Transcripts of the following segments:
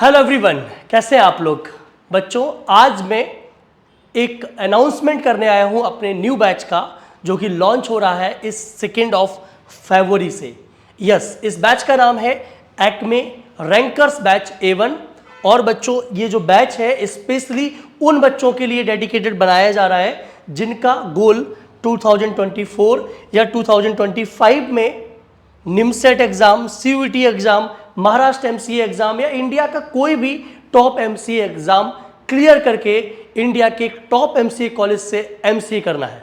Hello everyone, कैसे हैं आप लोग। बच्चों, आज मैं एक अनाउंसमेंट करने आया हूं अपने न्यू बैच का, जो कि लॉन्च हो रहा है इस 2 फरवरी से। यस, इस बैच का नाम है एक्मे रैंकर्स बैच A1। और बच्चों, ये जो बैच है स्पेशली उन बच्चों के लिए डेडिकेटेड बनाया जा रहा है जिनका गोल 2024 या 2025 में NIMCET exam, CUET exam, Maharashtra MCA exam या इंडिया का कोई भी टॉप एमसीए एग्जाम क्लियर करके इंडिया के टॉप एमसीए कॉलेज से एमसीए करना है।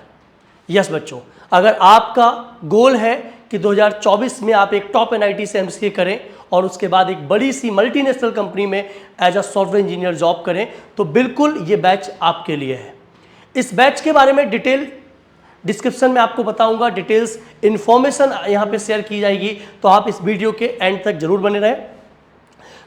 यस बच्चों, अगर आपका गोल है कि 2024 में आप एक टॉप एनआईटी से एमसीए करें और उसके बाद एक बड़ी सी मल्टीनेशनल कंपनी में as a software engineer job करें, तो बिल्कुल ये बैच आपके लिए है। इस बैच के बारे में डिटेल डिस्क्रिप्शन में आपको बताऊंगा, डिटेल्स इन्फॉर्मेशन यहाँ पे शेयर की जाएगी, तो आप इस वीडियो के एंड तक जरूर बने रहें।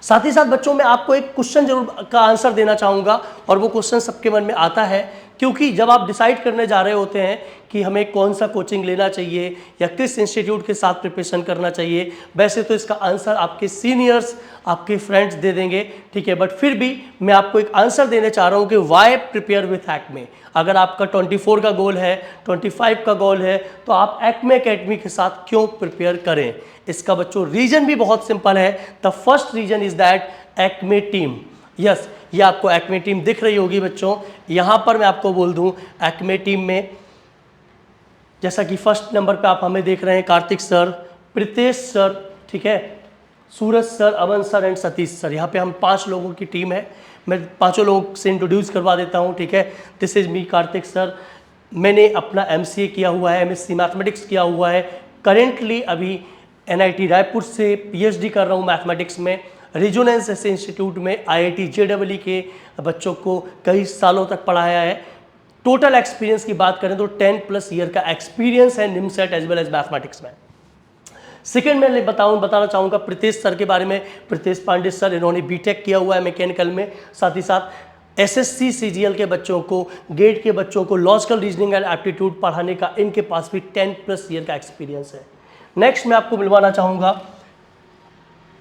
साथ ही साथ बच्चों, मैं आपको एक क्वेश्चन जरूर का आंसर देना चाहूँगा, और वो क्वेश्चन सबके मन में आता है क्योंकि जब आप डिसाइड करने जा रहे होते हैं कि हमें कौन सा कोचिंग लेना चाहिए या किस इंस्टीट्यूट के साथ प्रिपरेशन करना चाहिए, वैसे तो इसका आंसर आपके सीनियर्स, आपके फ्रेंड्स दे देंगे, ठीक है, बट फिर भी मैं आपको एक आंसर देने चाह रहा हूँ कि वाई प्रिपेयर विथ एक्मे। अगर आपका 24 का गोल है, 25 का गोल है, तो आप एक्मे अकेडमी के साथ क्यों प्रिपेयर करें। इसका बच्चों रीजन भी बहुत सिंपल है। The first reason is that Acme team. Yes, ये आपको एक्मे टीम दिख रही होगी बच्चों। यहाँ पर मैं आपको बोल दूँ, एक्मे टीम में जैसा कि फर्स्ट नंबर पे आप हमें देख रहे हैं, कार्तिक सर, प्रीतेश सर, ठीक है, Suraj sir, Aman sir and Satish sir. यहाँ पे हम 5 लोगों की टीम है। मैं 5 लोगों से इंट्रोड्यूस करवा देता हूँ, ठीक है। This is me Kartik sir. मैंने अपना एमसीए किया हुआ है, एमएससी मैथमेटिक्स किया हुआ है। करेंटली अभी एनआईटी रायपुर से पीएचडी कर रहा हूँ मैथमेटिक्स में। रेजोनेंस ऐसे इंस्टीट्यूट में आईआईटी जेईई के बच्चों को कई सालों तक पढ़ाया है। टोटल एक्सपीरियंस की बात करें तो 10+ ईयर का एक्सपीरियंस है NIMCET as well as mathematics में। सेकेंड मैं बताना चाहूँगा प्रीतेश सर के बारे में। प्रीतेश पांडे सर, इन्होंने बीटेक किया हुआ है मैकेनिकल में। साथ ही साथ एसएससी सीजीएल के बच्चों को, गेट के बच्चों को लॉजिकल रीजनिंग एंड एप्टीट्यूड पढ़ाने का इनके पास भी 10+ ईयर का एक्सपीरियंस है। नेक्स्ट मैं आपको मिलवाना चाहूँगा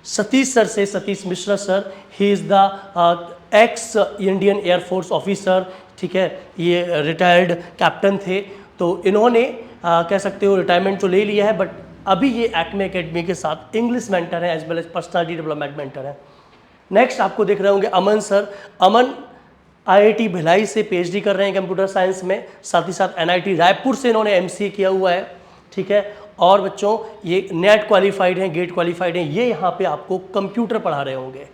सतीश सर से, Satish Mishra sir. He is the x Indian air force officer, ठीक है, ये रिटायर्ड कैप्टन थे। तो इन्होंने कह सकते हो रिटायरमेंट तो ले लिया है, बट अभी ये एक्मे अकेडमी के साथ इंग्लिश मेंटर है as well as personality development mentor है। नेक्स्ट आपको दिख रहे होंगे अमन सर। अमन आईआईटी भिलाई से पीएचडी कर रहे हैं कंप्यूटर साइंस में। साथ ही साथ एनआईटी रायपुर से इन्होंने एमसीए किया हुआ है, ठीक है। और बच्चों, ये नेट क्वालिफाइड हैं, गेट क्वालिफाइड हैं। ये यहाँ पे आपको कंप्यूटर पढ़ा रहे होंगे।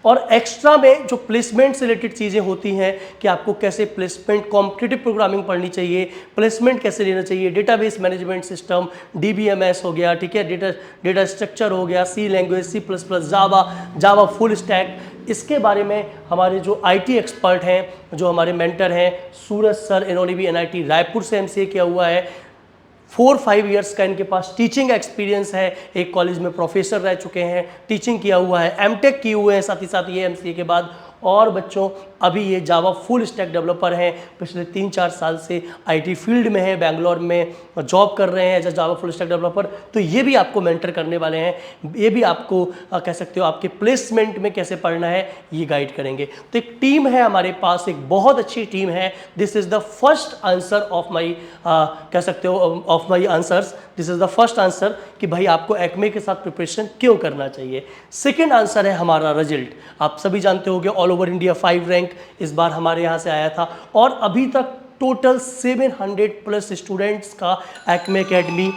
और एक्स्ट्रा में जो प्लेसमेंट से रिलेटेड चीज़ें होती हैं कि आपको कैसे प्लेसमेंट, कॉम्पिटिटिव प्रोग्रामिंग पढ़नी चाहिए, प्लेसमेंट कैसे लेना चाहिए, डेटाबेस मैनेजमेंट सिस्टम, डीबीएमएस हो गया, ठीक है, डेटा स्ट्रक्चर हो गया, C language, C++, Java full stack, इसके बारे में हमारे जो आईटी एक्सपर्ट हैं, जो हमारे मेंटर हैं, सूरज सर, इन्होंने भी एनआईटी रायपुर से एमसीए किया हुआ है। 4-5 ईयर्स का इनके पास टीचिंग एक्सपीरियंस है। एक कॉलेज में प्रोफेसर रह चुके हैं, टीचिंग किया हुआ है, एमटेक किए हुए हैं साथ ही साथ ये एमसीए के बाद। और बच्चों, अभी ये जावा फुल स्टैक डेवलपर हैं। पिछले 3-4 साल से आईटी फील्ड में है, बैंगलोर में जॉब कर रहे हैं as a Java full stack developer. तो ये भी आपको मेंटर करने वाले हैं। ये भी आपको कह सकते हो आपके प्लेसमेंट में कैसे पढ़ना है ये गाइड करेंगे। तो एक टीम है हमारे पास, एक बहुत अच्छी टीम है। This is the first answer of my, कह सकते हो of my answers. This is the first answer कि भाई आपको एक्मे के साथ प्रिपरेशन क्यों करना चाहिए। सेकेंड आंसर है हमारा रिजल्ट। आप सभी जानते होंगे ऑल ओवर इंडिया 5 रैंक इस बार हमारे यहाँ से आया था। और अभी तक टोटल 700+ स्टूडेंट्स का एक्मे अकेडमी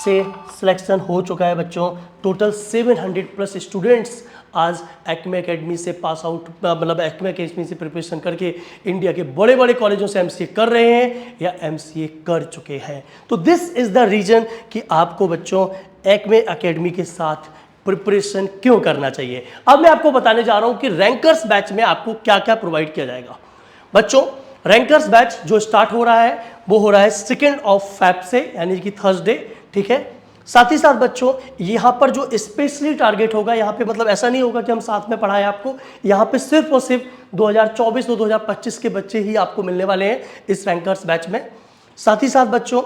से सिलेक्शन हो चुका है बच्चों। टोटल 700+ स्टूडेंट्स आज एक्मे अकेडमी से पास आउट, मतलब एक्मे अकेडमी से प्रिपरेशन करके इंडिया के बड़े बड़े कॉलेजों से एमसीए कर रहे हैं या एमसीए कर चुके हैं। तो दिस इज़ द रीज़न कि आपको बच्चों एक्मे अकेडमी के साथ प्रिपरेशन क्यों करना चाहिए। अब मैं आपको बताने जा रहा हूं कि रैंकर्स बैच में आपको क्या क्या प्रोवाइड किया जाएगा। बच्चों, रैंकर्स बैच जो स्टार्ट हो रहा है वो हो रहा है 2 फेब से, यानी कि थर्सडे, ठीक है। साथ ही साथ बच्चों, यहाँ पर जो स्पेशली टारगेट होगा, यहाँ पे मतलब ऐसा नहीं होगा कि हम साथ में पढ़ाएं आपको। यहाँ पे सिर्फ और सिर्फ 2024 और 2025 के बच्चे ही आपको मिलने वाले हैं इस रैंकर्स बैच में। साथ ही साथ बच्चों,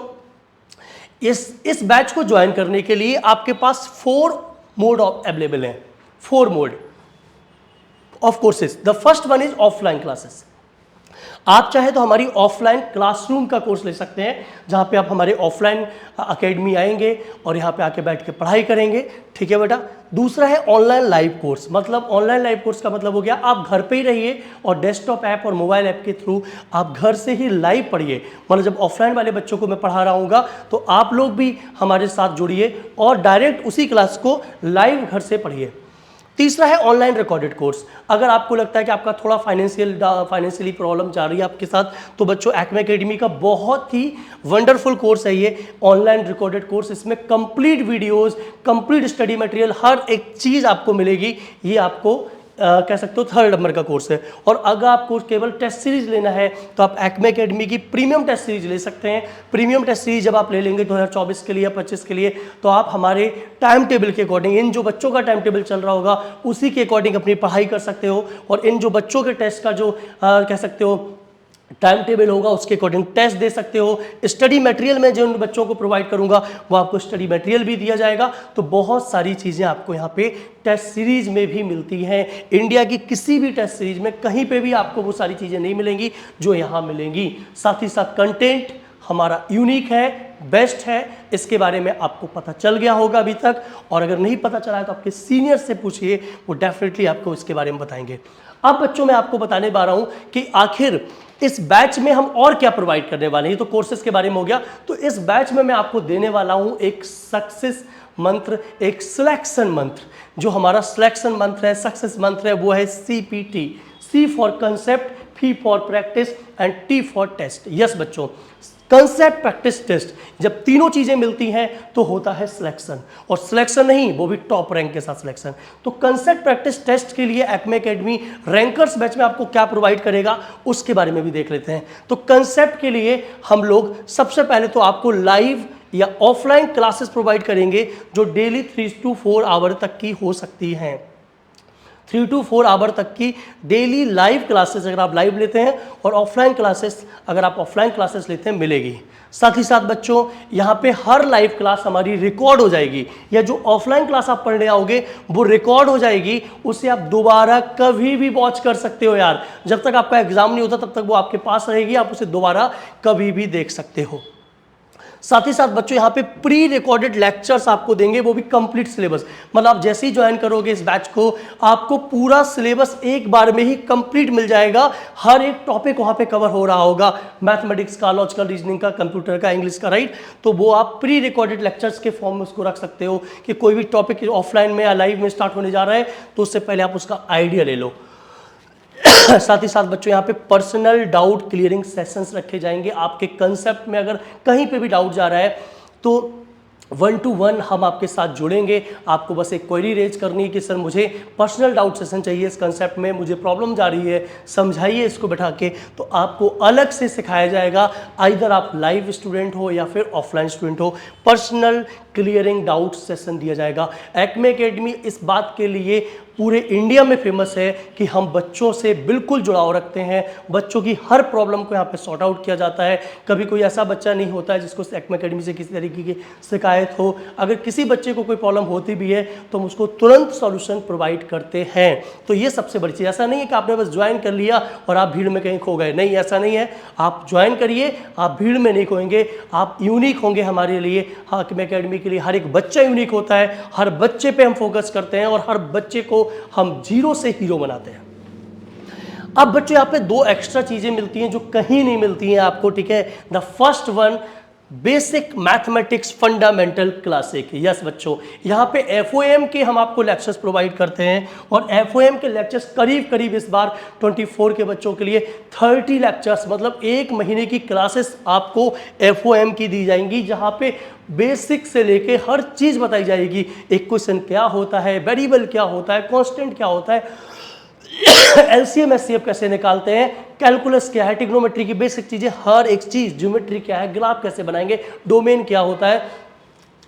इस बैच को ज्वाइन करने के लिए आपके पास 4 मोड अवेलेबल हैं। 4 mode. Of courses. The first one is offline classes. आप चाहे तो हमारी ऑफलाइन क्लासरूम का कोर्स ले सकते हैं, जहां पे आप हमारे ऑफलाइन एकेडमी आएंगे और यहां पे आके बैठ के पढ़ाई करेंगे, ठीक है बेटा। दूसरा है ऑनलाइन लाइव कोर्स। मतलब ऑनलाइन लाइव कोर्स का मतलब हो गया आप घर पे ही रहिए और डेस्कटॉप ऐप और मोबाइल ऐप के थ्रू आप घर से ही लाइव पढ़िए। मतलब जब ऑफलाइन वाले बच्चों को मैं पढ़ा रहा हूँगा तो आप लोग भी हमारे साथ जुड़िए और डायरेक्ट उसी क्लास को लाइव घर से पढ़िए। तीसरा है ऑनलाइन रिकॉर्डेड कोर्स। अगर आपको लगता है कि आपका थोड़ा फाइनेंशियली प्रॉब्लम जा रही है आपके साथ, तो बच्चों एक्मे एकेडमी का बहुत ही वंडरफुल कोर्स है ये ऑनलाइन रिकॉर्डेड कोर्स। इसमें complete videos, complete study material, हर एक चीज़ आपको मिलेगी। ये आपको कह सकते हो 3rd नंबर का कोर्स है। और अगर आपको केवल टेस्ट सीरीज लेना है तो आप एक्मे एकेडमी की प्रीमियम टेस्ट सीरीज ले सकते हैं। प्रीमियम टेस्ट सीरीज जब आप ले लेंगे 2024 के लिए या 25 के लिए, तो आप हमारे टाइम टेबल के अकॉर्डिंग, इन जो बच्चों का टाइम टेबल चल रहा होगा उसी के अकॉर्डिंग अपनी पढ़ाई कर सकते हो। और इन जो बच्चों के टेस्ट का जो कह सकते हो टाइम टेबल होगा उसके अकॉर्डिंग टेस्ट दे सकते हो। स्टडी मटेरियल में जो उन बच्चों को प्रोवाइड करूंगा वो आपको स्टडी मटेरियल भी दिया जाएगा। तो बहुत सारी चीज़ें आपको यहाँ पे टेस्ट सीरीज में भी मिलती हैं। इंडिया की किसी भी टेस्ट सीरीज में कहीं पे भी आपको वो सारी चीज़ें नहीं मिलेंगी जो यहाँ मिलेंगी। साथ ही साथ कंटेंट हमारा यूनिक है, बेस्ट है, इसके बारे में आपको पता चल गया होगा अभी तक। और अगर नहीं पता चला है तो आपके सीनियर से पूछिए, वो डेफिनेटली आपको इसके बारे में बताएंगे। अब बच्चों मैं आपको बताने जा रहा हूँ कि आखिर इस बैच में हम और क्या प्रोवाइड करने वाले हैं। तो कोर्सेज के बारे में हो गया, तो इस बैच में मैं आपको देने वाला हूं एक सक्सेस मंत्र, एक सिलेक्शन मंत्र। जो हमारा सिलेक्शन मंत्र है, सक्सेस मंत्र है, वो है CPT। C for concept, P for practice and T for test. Yes बच्चों, कंसेप्ट, प्रैक्टिस, टेस्ट, जब तीनों चीजें मिलती हैं तो होता है सिलेक्शन। और सिलेक्शन नहीं, वो भी टॉप रैंक के साथ सिलेक्शन। तो कंसेप्ट, प्रैक्टिस, टेस्ट के लिए एक्मे एकेडमी रैंकर्स बैच में आपको क्या प्रोवाइड करेगा उसके बारे में भी देख लेते हैं। तो कंसेप्ट के लिए हम लोग सबसे पहले तो आपको लाइव या ऑफलाइन क्लासेस प्रोवाइड करेंगे जो डेली 3 to 4 आवर तक की हो सकती हैं। 3 to 4 आवर तक की डेली लाइव क्लासेस अगर आप लाइव लेते हैं और ऑफलाइन क्लासेस अगर आप ऑफलाइन क्लासेस लेते हैं मिलेगी। साथ ही साथ बच्चों यहाँ पे हर लाइव क्लास हमारी रिकॉर्ड हो जाएगी, या जो ऑफलाइन क्लास आप पढ़ने आओगे वो रिकॉर्ड हो जाएगी, उसे आप दोबारा कभी भी वॉच कर सकते हो यार। जब तक आपका एग्जाम नहीं होता तब तक वो आपके पास रहेगी, आप उसे दोबारा कभी भी देख सकते हो। साथ ही साथ बच्चों यहाँ पे प्री रिकॉर्डेड लेक्चर्स आपको देंगे, वो भी कंप्लीट सिलेबस। मतलब आप जैसे ही ज्वाइन करोगे इस बैच को, आपको पूरा सिलेबस एक बार में ही कंप्लीट मिल जाएगा। हर एक टॉपिक वहाँ पे कवर हो रहा होगा, मैथमेटिक्स का, लॉजिकल रीजनिंग का, कंप्यूटर का, इंग्लिश का, राइट। तो वो आप प्री रिकॉर्डेड लेक्चर्स के फॉर्म में उसको रख सकते हो कि कोई भी टॉपिक ऑफलाइन में या लाइव में स्टार्ट होने जा रहा है तो उससे पहले आप उसका आइडिया ले लो। साथ ही साथ बच्चों यहाँ पे पर्सनल डाउट क्लियरिंग सेशंस रखे जाएंगे। आपके कंसेप्ट में अगर कहीं पे भी डाउट जा रहा है तो 1 to 1 हम आपके साथ जुड़ेंगे। आपको बस एक क्वेरी रेज करनी है कि सर मुझे पर्सनल डाउट सेशन चाहिए इस कंसेप्ट में, मुझे प्रॉब्लम जा रही है, समझाइए इसको बैठा के। तो आपको अलग से सिखाया जाएगा, आइदर आप लाइव स्टूडेंट हो या फिर ऑफलाइन स्टूडेंट हो, पर्सनल क्लियरिंग डाउट सेशन दिया जाएगा। एक्मे एकेडमी इस बात के लिए पूरे इंडिया में फेमस है कि हम बच्चों से बिल्कुल जुड़ाव रखते हैं, बच्चों की हर प्रॉब्लम को यहाँ पे सॉर्ट आउट किया जाता है। कभी कोई ऐसा बच्चा नहीं होता है जिसको एक्मे एकेडमी से किसी तरीके की शिकायत हो। अगर किसी बच्चे को कोई प्रॉब्लम होती भी है तो हम उसको तुरंत सॉल्यूशन प्रोवाइड करते हैं। तो ये सबसे बड़ी चीज़। ऐसा नहीं है कि आपने बस ज्वाइन कर लिया और आप भीड़ में कहीं खो गए, नहीं, ऐसा नहीं है। आप ज्वाइन करिए, आप भीड़ में नहीं खोएंगे, आप यूनिक होंगे हमारे लिए। हाँ, एक्मे एकेडमी के लिए हर एक बच्चा यूनिक होता है, हर बच्चे पे हम फोकस करते हैं और हर बच्चे को हम जीरो से हीरो बनाते हैं। अब बच्चों यहाँ पे 2 एक्स्ट्रा चीजें मिलती हैं जो कहीं नहीं मिलती हैं आपको, ठीक है। The first one, basic mathematics fundamental classic. Yes बच्चों, यहाँ पे FOM के हम आपको लेक्चर्स प्रोवाइड करते हैं और FOM के लेक्चर्स करीब करीब इस बार 24 के बच्चों के लिए 30 लेक्चर्स, मतलब 1 महीने की क्लासेस आपको FOM की दी जाएंगी, जहाँ पे बेसिक से लेके हर चीज़ बताई जाएगी। एक क्वेश्चन क्या होता है, वेरिएबल क्या होता है, कांस्टेंट क्या होता है, LCM SCF कैसे निकालते हैं, कैलकुलस क्या है, ट्रिग्नोमेट्री की बेसिक चीजें, हर एक चीज, ज्योमेट्री क्या है, ग्राफ कैसे बनाएंगे, डोमेन क्या होता है,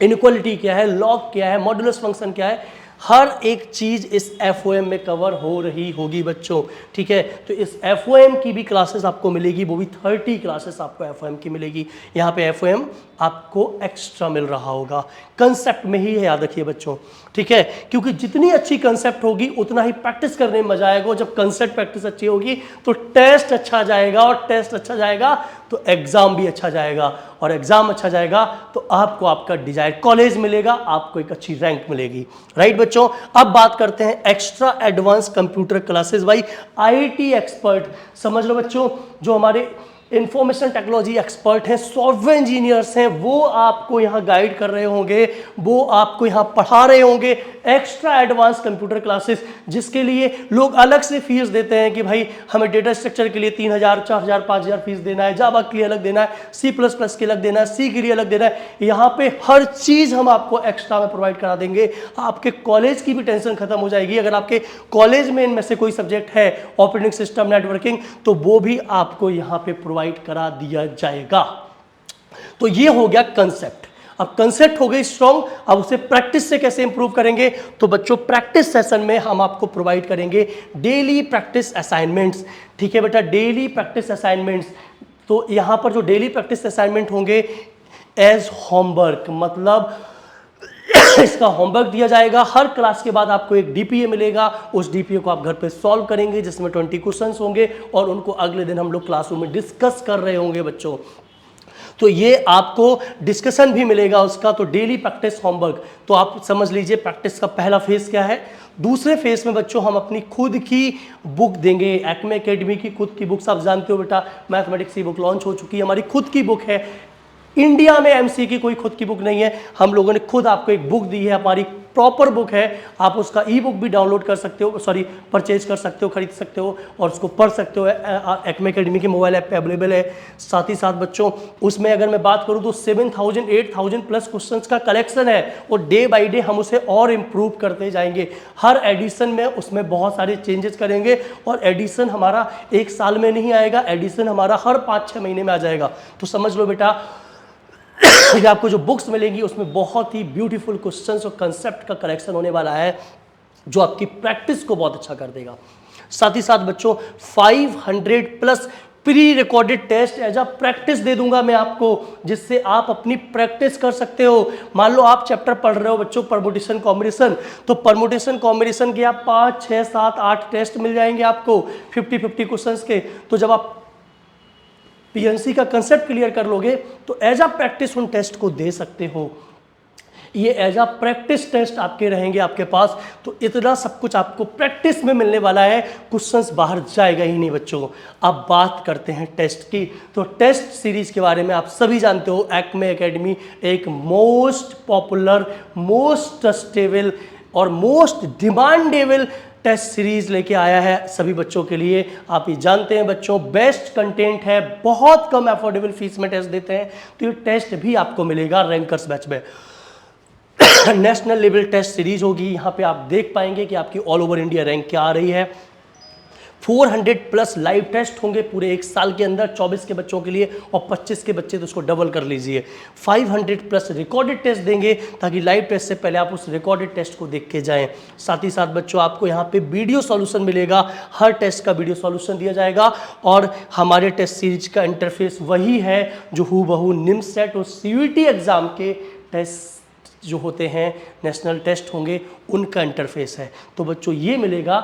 इनइक्वालिटी क्या है, लॉग क्या है, मॉडुलस फंक्शन क्या है, हर एक चीज इस FOM में कवर हो रही होगी बच्चों, ठीक है। तो इस FOM की भी क्लासेस आपको मिलेगी, वो भी 30 क्लासेस आपको FOM की मिलेगी। यहाँ पे FOM आपको एक्स्ट्रा मिल रहा होगा। कंसेप्ट में ही है, याद रखिए बच्चों, ठीक है, क्योंकि जितनी अच्छी कंसेप्ट होगी उतना ही प्रैक्टिस करने में मजा आएगा। जब कंसेप्ट प्रैक्टिस अच्छी होगी तो टेस्ट अच्छा जाएगा, और टेस्ट अच्छा जाएगा तो एग्जाम भी अच्छा जाएगा, और एग्जाम अच्छा जाएगा तो आपको आपका डिजायर कॉलेज मिलेगा, आपको एक अच्छी रैंक मिलेगी। राइट बच्चों, अब बात करते हैं extra advance computer classes by IT expert. समझ लो बच्चों, जो हमारे इंफॉर्मेशन टेक्नोलॉजी एक्सपर्ट हैं, सॉफ्टवेयर इंजीनियर्स हैं, वो आपको यहाँ गाइड कर रहे होंगे, वो आपको यहाँ पढ़ा रहे होंगे एक्स्ट्रा एडवांस कंप्यूटर क्लासेस, जिसके लिए लोग अलग से फीस देते हैं कि भाई हमें डेटा स्ट्रक्चर के लिए 3000, 4000, 5000 फीस देना है, जावा के लिए अलग देना है, C++ के अलग देना है, सी के लिए अलग देना है। यहाँ पे हर चीज़ हम आपको एक्स्ट्रा में प्रोवाइड करा देंगे। आपके कॉलेज की भी टेंशन खत्म हो जाएगी। अगर आपके कॉलेज में इनमें से कोई सब्जेक्ट है ऑपरेटिंग सिस्टम, नेटवर्किंग, तो वो भी आपको यहाँ पे प्रोवाइड करा दिया जाएगा। तो ये हो गया कंसेप्ट। अब कंसेप्ट हो गई स्ट्रॉन्ग, अब उसे प्रैक्टिस से कैसे इंप्रूव करेंगे? तो बच्चों प्रैक्टिस सेशन में हम आपको प्रोवाइड करेंगे डेली प्रैक्टिस असाइनमेंट्स। ठीक है बेटा, डेली प्रैक्टिस असाइनमेंट्स। तो यहां पर जो डेली प्रैक्टिस असाइनमेंट होंगे एज होमवर्क, मतलब इसका होमवर्क दिया जाएगा। हर क्लास के बाद आपको एक डीपीए मिलेगा, उस डीपीए को आप घर पे सॉल्व करेंगे, जिसमें 20 क्वेश्चंस होंगे, और उनको अगले दिन हम लोग क्लासरूम में डिस्कस कर रहे होंगे बच्चों। तो ये आपको डिस्कशन भी मिलेगा उसका। तो डेली प्रैक्टिस होमवर्क, तो आप समझ लीजिए प्रैक्टिस का पहला फेज क्या है। दूसरे फेज में बच्चों हम अपनी खुद की बुक देंगे, एक्मे एकेडमी की खुद की बुक्स। आप जानते हो बेटा, मैथमेटिक्स की बुक लॉन्च हो चुकी है, हमारी खुद की बुक है। इंडिया में एमसी की कोई खुद की बुक नहीं है, हम लोगों ने खुद आपको एक बुक दी है, हमारी प्रॉपर बुक है। आप उसका ई बुक भी डाउनलोड कर सकते हो, सॉरी परचेज कर सकते हो, खरीद सकते हो, और उसको पढ़ सकते हो। एक्मे एकेडमी के मोबाइल ऐप पे अवेलेबल है। साथ ही साथ बच्चों उसमें अगर मैं बात करूं तो 7000 8000 प्लस क्वेश्चंस का कलेक्शन है, और डे बाय डे हम उसे और इम्प्रूव करते जाएंगे। हर एडिशन में उसमें बहुत सारे चेंजेस करेंगे, और एडिशन हमारा एक साल में नहीं आएगा, एडिशन हमारा हर 5-6 महीने में आ जाएगा। तो समझ लो बेटा, आपको जो बुक्स मिलेंगी उसमें बहुत ही ब्यूटीफुल क्वेश्चंस और कंसेप्ट का कलेक्शन होने वाला है, जो आपकी प्रैक्टिस को बहुत अच्छा कर देगा। साथ ही साथ बच्चों 500 plus pre recorded test as a practice दे दूंगा मैं आपको, जिससे आप अपनी प्रैक्टिस कर सकते हो। मान लो आप चैप्टर पढ़ रहे हो बच्चों परमुटेशन कॉम्बिनेशन, तो परमुटेशन कॉम्बिनेशन के आप 5, 6, 7, 8 टेस्ट मिल जाएंगे आपको 50-50 क्वेश्चंस के। तो जब आप पीएनसी का कंसेप्ट क्लियर कर लोगे तो एज अ प्रैक्टिस उन टेस्ट को दे सकते हो। ये एज अ प्रैक्टिस टेस्ट आपके रहेंगे आपके पास। तो इतना सब कुछ आपको प्रैक्टिस में मिलने वाला है, क्वेश्चंस बाहर जाएगा ही नहीं बच्चों। अब बात करते हैं टेस्ट की। तो टेस्ट सीरीज के बारे में आप सभी जानते हो, एक्मे एकेडमी एक मोस्ट पॉपुलर, मोस्ट ट्रस्टेबल और मोस्ट डिमांडेबल टेस्ट सीरीज लेके आया है सभी बच्चों के लिए। आप ये जानते हैं बच्चों, बेस्ट कंटेंट है, बहुत कम अफोर्डेबल फीस में टेस्ट देते हैं। तो ये टेस्ट भी आपको मिलेगा रैंकर्स बैच में। नेशनल लेवल टेस्ट सीरीज होगी, यहाँ पे आप देख पाएंगे कि आपकी ऑल ओवर इंडिया रैंक क्या आ रही है। 400 प्लस लाइव टेस्ट होंगे पूरे एक साल के अंदर, 24 के बच्चों के लिए, और 25 के बच्चे तो उसको डबल कर लीजिए। 500 प्लस रिकॉर्डेड टेस्ट देंगे, ताकि लाइव टेस्ट से पहले आप उस रिकॉर्डेड टेस्ट को देख के जाएं। साथ ही साथ बच्चों आपको यहाँ पे वीडियो सॉल्यूशन मिलेगा, हर टेस्ट का वीडियो सॉल्यूशन दिया जाएगा। और हमारे टेस्ट सीरीज का इंटरफेस वही है जो हूबहू निमसेट और सीयूईटी एग्जाम के टेस्ट जो होते हैं, नेशनल टेस्ट होंगे, उनका इंटरफेस है। तो बच्चों ये मिलेगा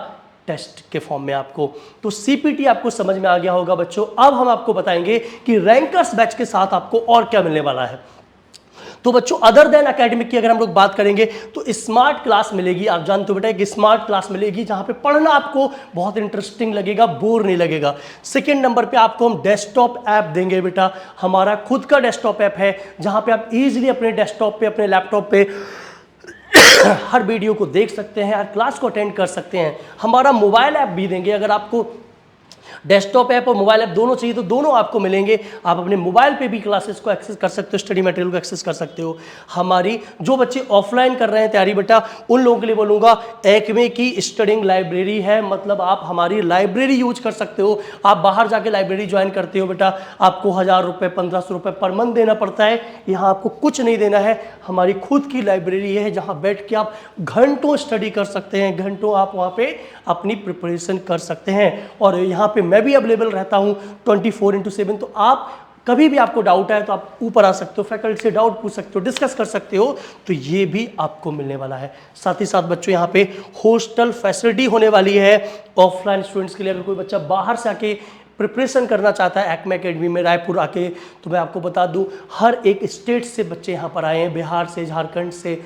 टेस्ट के फॉर्म में आपको। तो सीपीटी आपको समझ में आ गया होगा बच्चों। अब हम आपको बताएंगे कि रैंकर्स बैच के साथ आपको और क्या मिलने वाला है। तो बच्चों अदर देन एकेडमिक की अगर हम लोग बात करेंगे तो स्मार्ट क्लास मिलेगी। आप जानते हो बेटा एक स्मार्ट क्लास मिलेगी जहां पे पढ़ना आपको बहुत इंटरेस्टिंग लगेगा, बोर नहीं लगेगा। सेकंड नंबर पे आपको हम डेस्कटॉप ऐप देंगे बेटा, हमारा खुद का डेस्कटॉप ऐप है, जहां पे आप इजीली अपने डेस्कटॉप पे, अपने लैपटॉप पे हर वीडियो को देख सकते हैं, हर क्लास को अटेंड कर सकते हैं। हमारा मोबाइल ऐप भी देंगे, अगर आपको डेस्कटॉप ऐप और मोबाइल ऐप दोनों चाहिए तो दोनों आपको मिलेंगे। आप अपने मोबाइल पे भी क्लासेस को एक्सेस कर सकते हो, स्टडी मटेरियल को एक्सेस कर सकते हो। हमारी जो बच्चे ऑफलाइन कर रहे हैं तैयारी बेटा, उन लोगों के लिए बोलूँगा एक्मे की स्टडिंग लाइब्रेरी है, मतलब आप हमारी लाइब्रेरी यूज कर सकते हो। आप बाहर जाके लाइब्रेरी ज्वाइन करते हो बेटा, आपको 1000 रुपये 1500 रुपये पर मंथ देना पड़ता है। यहाँ आपको कुछ नहीं देना है, हमारी खुद की लाइब्रेरी है जहाँ बैठ के आप घंटों स्टडी कर सकते हैं, घंटों आप वहाँ पे अपनी प्रिपरेशन कर सकते हैं। और यहाँ पे मैं भी अवेलेबल रहता हूँ 24/7। तो आप कभी भी आपको डाउट आए तो आप ऊपर आ सकते हो, फैकल्टी से डाउट पूछ सकते हो, डिस्कस कर सकते हो, तो ये भी आपको मिलने वाला है। साथ ही साथ बच्चों यहाँ पे हॉस्टल फैसिलिटी होने वाली है ऑफलाइन स्टूडेंट्स के लिए। अगर कोई बच्चा बाहर से आके प्रिपरेशन करना चाहता है एक्मे एकेडमी में रायपुर आके, तो मैं आपको बता दूं हर एक स्टेट से बच्चे यहाँ पर आए हैं, बिहार से, झारखंड से,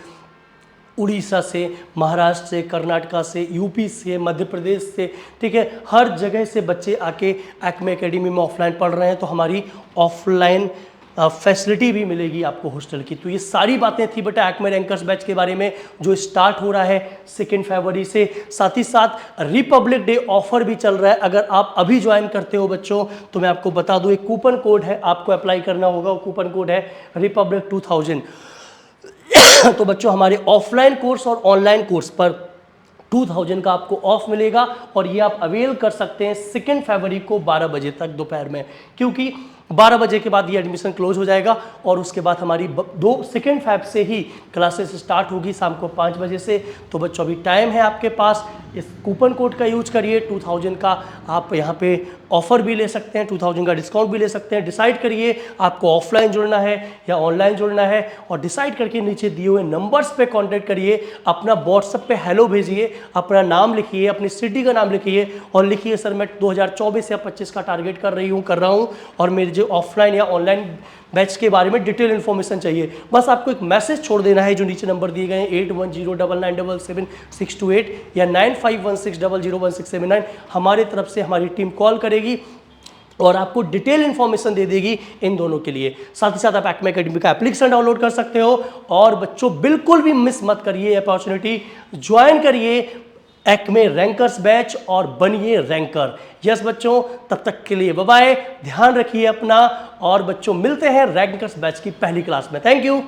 उड़ीसा से, महाराष्ट्र से, कर्नाटका से, यूपी से, मध्य प्रदेश से, ठीक है, हर जगह से बच्चे आके एक्मे एकेडमी में ऑफलाइन पढ़ रहे हैं। तो हमारी ऑफलाइन फैसिलिटी भी मिलेगी आपको हॉस्टल की। तो ये सारी बातें थी बेटा एक्मे रैंकर्स बैच के बारे में, जो स्टार्ट हो रहा है 2 फरवरी से। साथ ही साथ रिपब्लिक डे ऑफर भी चल रहा है। अगर आप अभी ज्वाइन करते हो बच्चों, तो मैं आपको बता दूं एक कूपन कोड है, आपको अप्लाई करना होगा। वो कूपन कोड है रिपब्लिक 2000। तो बच्चों हमारे ऑफलाइन कोर्स और ऑनलाइन कोर्स पर 2000 का आपको ऑफ मिलेगा, और ये आप अवेल कर सकते हैं 2 फरवरी को 12 बजे तक दोपहर में, क्योंकि 12 बजे के बाद ये एडमिशन क्लोज हो जाएगा और उसके बाद हमारी 2 फरवरी से ही क्लासेस स्टार्ट होगी शाम को 5 बजे से। तो बच्चों अभी टाइम है आपके पास, इस कूपन कोड का यूज करिए। 2000 का आप यहाँ पे ऑफर भी ले सकते हैं, 2000 का डिस्काउंट भी ले सकते हैं। डिसाइड करिए आपको ऑफलाइन जुड़ना है या ऑनलाइन जुड़ना है, और डिसाइड करके नीचे दिए हुए नंबर्स पे कांटेक्ट करिए। अपना व्हाट्सएप पे हेलो भेजिए, अपना नाम लिखिए, अपनी सिटी का नाम लिखिए, और लिखिए सर मैं 2024 या 25 का टारगेट कर रहा हूँ और मेरे जो ऑफलाइन या ऑनलाइन बैच के बारे में डिटेल इन्फॉर्मेशन चाहिए। बस आपको एक मैसेज छोड़ देना है जो नीचे नंबर दिए गए हैं 8109977628 या 9516001679। हमारे तरफ से हमारी टीम कॉल करेगी और आपको डिटेल इन्फॉर्मेशन दे देगी इन दोनों के लिए। साथ ही साथ आप एक्मे एकेडमी का एप्लीकेशन डाउनलोड कर सकते हो। और बच्चों बिल्कुल भी मिस मत करिए अपॉर्चुनिटी, ज्वाइन करिए एक्मे रैंकर्स बैच और बनिए रैंकर। यस बच्चों, तब तक के लिए बाय बाय, ध्यान रखिए अपना, और बच्चों मिलते हैं रैंकर्स बैच की पहली क्लास में। Thank you.